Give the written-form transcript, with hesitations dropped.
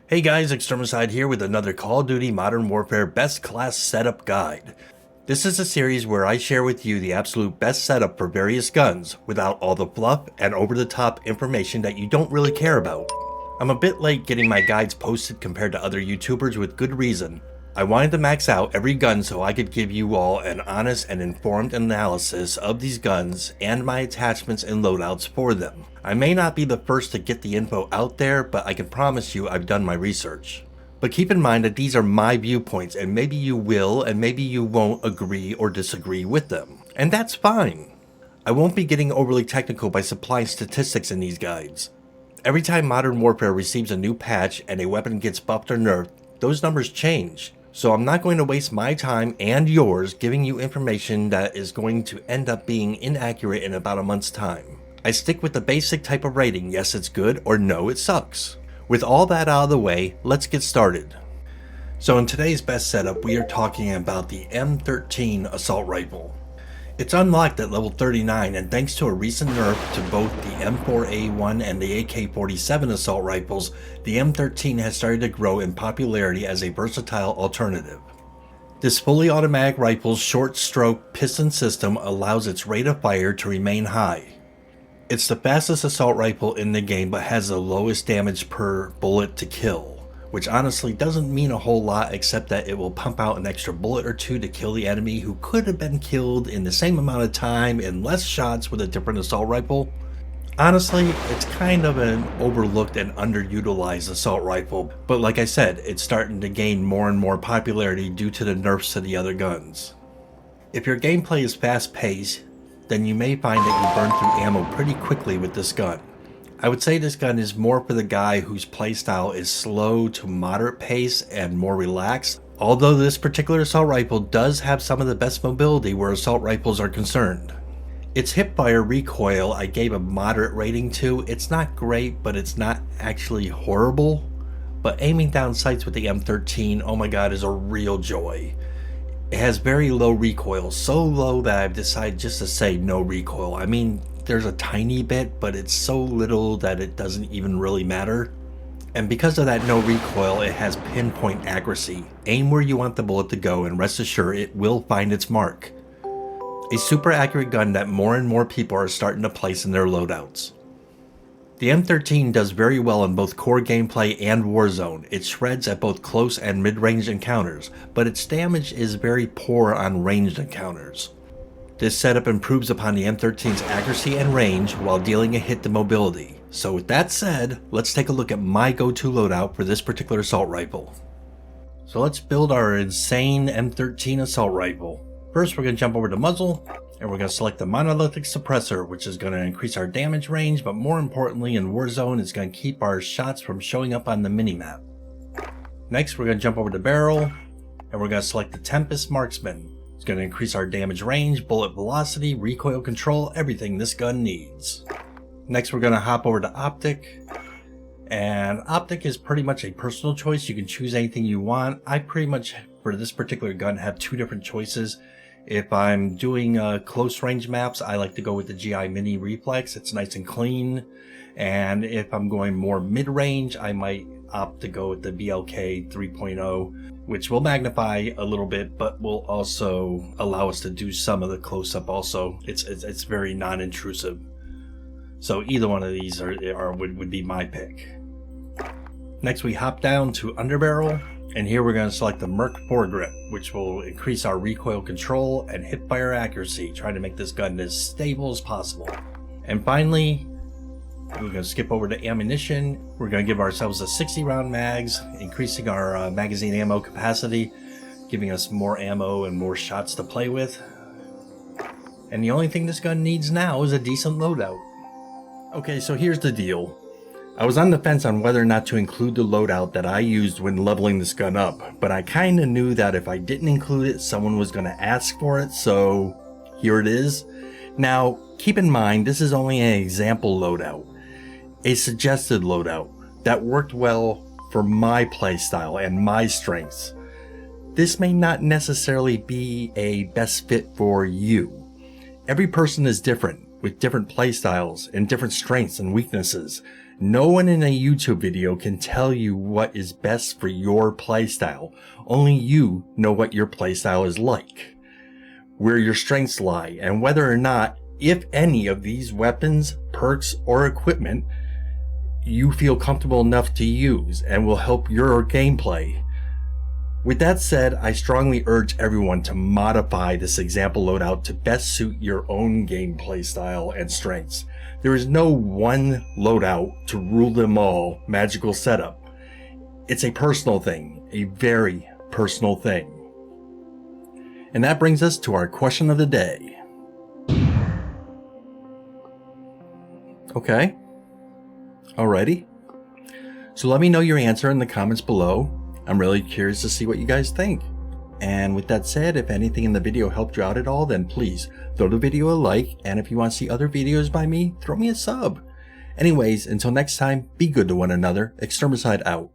Hey guys, Extermicide here with another Call of Duty Modern Warfare Best Class Setup Guide. This is a series where I share with you the absolute best setup for various guns without all the fluff and over-the-top information that you don't really care about. I'm a bit late getting my guides posted compared to other YouTubers with good reason. I wanted to max out every gun so I could give you all an honest and informed analysis of these guns and my attachments and loadouts for them. I may not be the first to get the info out there, but I can promise you I've done my research. But keep in mind that these are my viewpoints and maybe you will and maybe you won't agree or disagree with them. And that's fine. I won't be getting overly technical by supplying statistics in these guides. Every time Modern Warfare receives a new patch and a weapon gets buffed or nerfed, those numbers change. So I'm not going to waste my time and yours giving you information that is going to end up being inaccurate in about a month's time. I stick with the basic type of rating, yes it's good or no it sucks. With all that out of the way, let's get started. So in today's best setup we are talking about the M13 Assault Rifle. It's unlocked at level 39 and thanks to a recent nerf to both the M4A1 and the AK-47 assault rifles, the M13 has started to grow in popularity as a versatile alternative. This fully automatic rifle's short stroke piston system allows its rate of fire to remain high. It's the fastest assault rifle in the game but has the lowest damage per bullet to kill, which honestly doesn't mean a whole lot except that it will pump out an extra bullet or two to kill the enemy who could have been killed in the same amount of time in less shots with a different assault rifle. Honestly, it's kind of an overlooked and underutilized assault rifle, but like I said, it's starting to gain more and more popularity due to the nerfs to the other guns. If your gameplay is fast paced, then you may find that you burn through ammo pretty quickly with this gun. I would say this gun is more for the guy whose playstyle is slow to moderate pace and more relaxed, although this particular assault rifle does have some of the best mobility where assault rifles are concerned. Its hipfire recoil I gave a moderate rating to. It's not great, but it's not actually horrible. But aiming down sights with the M13, oh my god, is a real joy. It has very low recoil, so low that I've decided just to say no recoil. I mean, there's a tiny bit, but it's so little that it doesn't even really matter. And because of that no recoil, it has pinpoint accuracy. Aim where you want the bullet to go and rest assured it will find its mark. A super accurate gun that more and more people are starting to place in their loadouts. The M13 does very well in both core gameplay and Warzone. It shreds at both close and mid-range encounters, but its damage is very poor on ranged encounters. This setup improves upon the M13's accuracy and range while dealing a hit to mobility. So with that said, let's take a look at my go-to loadout for this particular assault rifle. So let's build our insane M13 assault rifle. First we're going to jump over to MUZZLE, and we're going to select the monolithic suppressor, which is going to increase our damage range, but more importantly in Warzone it's going to keep our shots from showing up on the minimap. Next we're going to jump over to barrel, and we're going to select the Tempest Marksman. It's going to increase our damage range, bullet velocity, recoil control, everything this gun needs. Next we're going to hop over to OPTIC, and OPTIC is pretty much a personal choice. You can choose anything you want. I pretty much, for this particular gun, have two different choices. If I'm doing close range maps, I like to go with the GI Mini Reflex. It's nice and clean. And if I'm going more mid-range, I might opt to go with the BLK 3.0, which will magnify a little bit, but will also allow us to do some of the close-up also. It's very non-intrusive. So either one of these would be my pick. Next we hop down to Underbarrel. And here we're going to select the Merc foregrip, which will increase our recoil control and hipfire accuracy, trying to make this gun as stable as possible. And finally, we're going to skip over to ammunition. We're going to give ourselves a 60 round mags, increasing our magazine ammo capacity, giving us more ammo and more shots to play with. And the only thing this gun needs now is a decent loadout. Okay, so here's the deal. I was on the fence on whether or not to include the loadout that I used when leveling this gun up, but I kinda knew that if I didn't include it, someone was gonna ask for it, so here it is. Now, keep in mind, this is only an example loadout, a suggested loadout that worked well for my playstyle and my strengths. This may not necessarily be a best fit for you. Every person is different, with different playstyles and different strengths and weaknesses. No one in a YouTube video can tell you what is best for your playstyle. Only you know what your playstyle is like, where your strengths lie, and whether or not, if any of these weapons, perks, or equipment you feel comfortable enough to use and will help your gameplay. With that said, I strongly urge everyone to modify this example loadout to best suit your own gameplay style and strengths. There is no one loadout to rule them all magical setup. It's a personal thing, a very personal thing. And that brings us to our question of the day. Okay. Alrighty. So let me know your answer in the comments below. I'm really curious to see what you guys think. And with that said, if anything in the video helped you out at all, then please throw the video a like, and if you want to see other videos by me, throw me a sub. Anyways, until next time, be good to one another. Extermicide out.